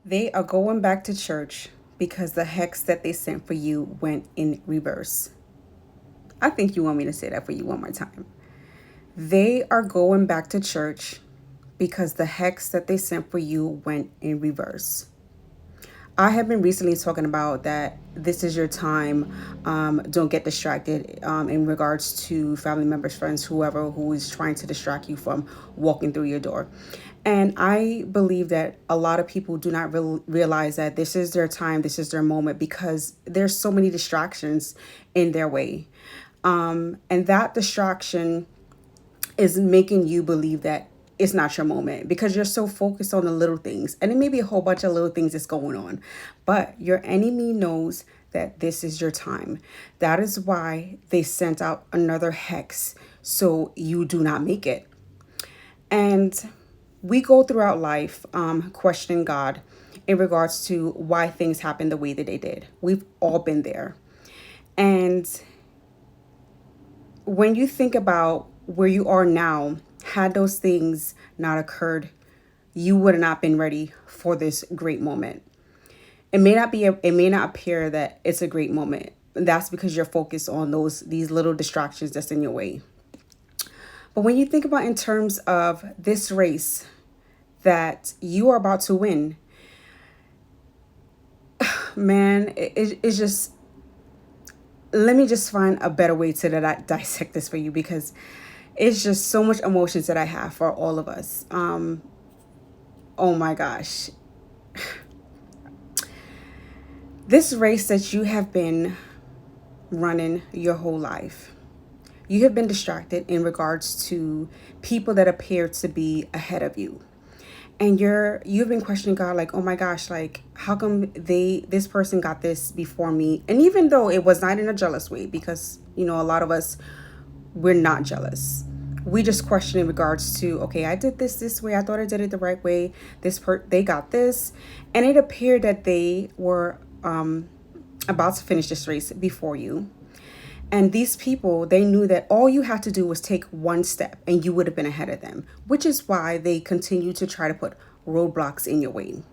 They are going back to church because the hex that they sent for you went in reverse. I think you want me to say that for you one more time. They are going back to church because the hex that they sent for you went in reverse. I have been recently talking about that this is your time. Don't get distracted in regards to family members, friends, whoever who is trying to distract you from walking through your door. And I believe that a lot of people do not realize that this is their time, this is their moment because there's so many distractions in their way. And that distraction is making you believe that it's not your moment because you're so focused on the little things. And it may be a whole bunch of little things that's going on, but your enemy knows that this is your time. That is why they sent out another hex so you do not make it. And we go throughout life questioning God in regards to why things happen the way that they did. We've all been there. And when you think about where you are now, had those things not occurred, you would have not been ready for this great moment. It may not appear that it's a great moment. That's because you're focused on these little distractions that's in your way. But when you think about in terms of this race that you are about to win, man, it's just, let me just find a better way to dissect this for you because it's just so much emotions that I have for all of us. Oh my gosh. This race that you have been running your whole life, you have been distracted in regards to people that appear to be ahead of you. And you've been questioning God like, oh my gosh, like how come this person got this before me? And even though it was not in a jealous way, because a lot of us, we're not jealous. We just question in regards to, okay, I did this way. I thought I did it the right way. They got this. And it appeared that they were about to finish this race before you. And these people, they knew that all you had to do was take one step and you would have been ahead of them, which is why they continue to try to put roadblocks in your way.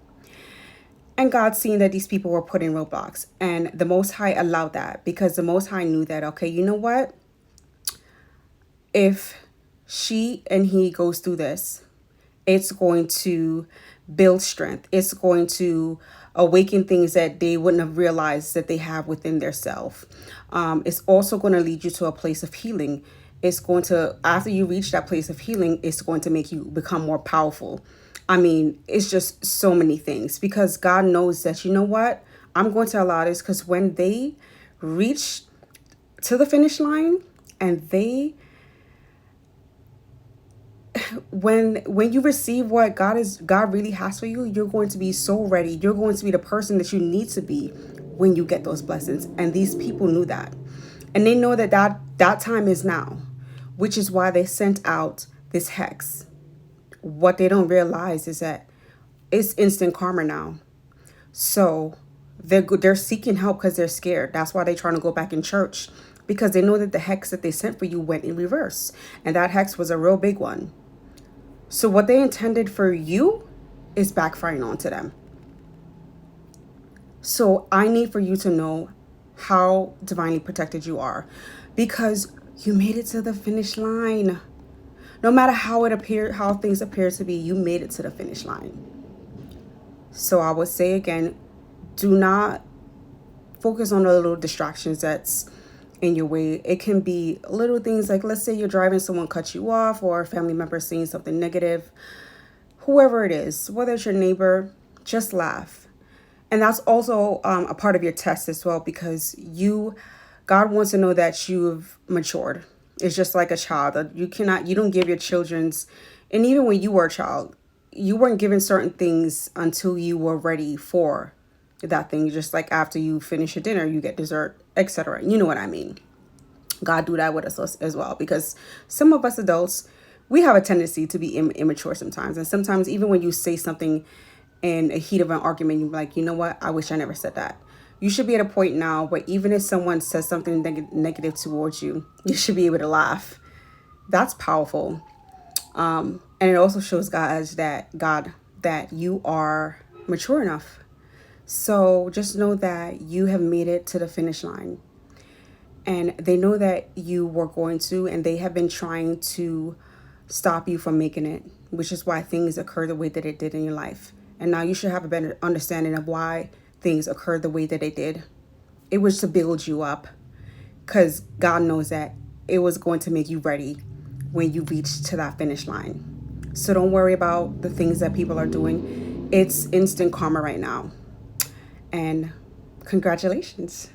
And God seeing that these people were putting roadblocks, and the Most High allowed that because the Most High knew that, okay, you know what? If she and he goes through this, it's going to build strength. It's going to awaken things that they wouldn't have realized that they have within their self. It's also going to lead you to a place of healing. It's going to, after you reach that place of healing, it's going to make you become more powerful. I mean, it's just so many things because God knows that, you know what? I'm going to allow this because when they reach to the finish line and when you receive what God really has for you, you're going to be so ready. You're going to be the person that you need to be when you get those blessings. And these people knew that. And they know that time is now, which is why they sent out this hex. What they don't realize is that it's instant karma now. So they're seeking help because they're scared. That's why they're trying to go back in church, because they know that the hex that they sent for you went in reverse. And that hex was a real big one. So what they intended for you is backfiring onto them. So I need for you to know how divinely protected you are because you made it to the finish line. No matter how things appear to be, you made it to the finish line. So I would say again, do not focus on the little distractions that's in your way. It can be little things like, let's say you're driving, someone cuts you off, or a family member saying something negative. Whoever it is, whether it's your neighbor, just laugh. And that's also a part of your test as well, because God wants to know that you've matured. It's just like a child. You don't give your children's, and even when you were a child, you weren't given certain things until you were ready for that thing. Just like after you finish your dinner, you get dessert, etc. You know what I mean? God do that with us as well, because some of us adults, we have a tendency to be immature sometimes. And sometimes even when you say something in a heat of an argument, you're like, you know what? I wish I never said that. You should be at a point now where even if someone says something negative towards you, you should be able to laugh. That's powerful. And it also shows God that you are mature enough. So just know that you have made it to the finish line. And they know that you were going to, and they have been trying to stop you from making it, which is why things occur the way that it did in your life. And now you should have a better understanding of why things occurred the way that they did. It was to build you up, because God knows that it was going to make you ready when you reach to that finish line. So don't worry about the things that people are doing. It's instant karma right now. And congratulations.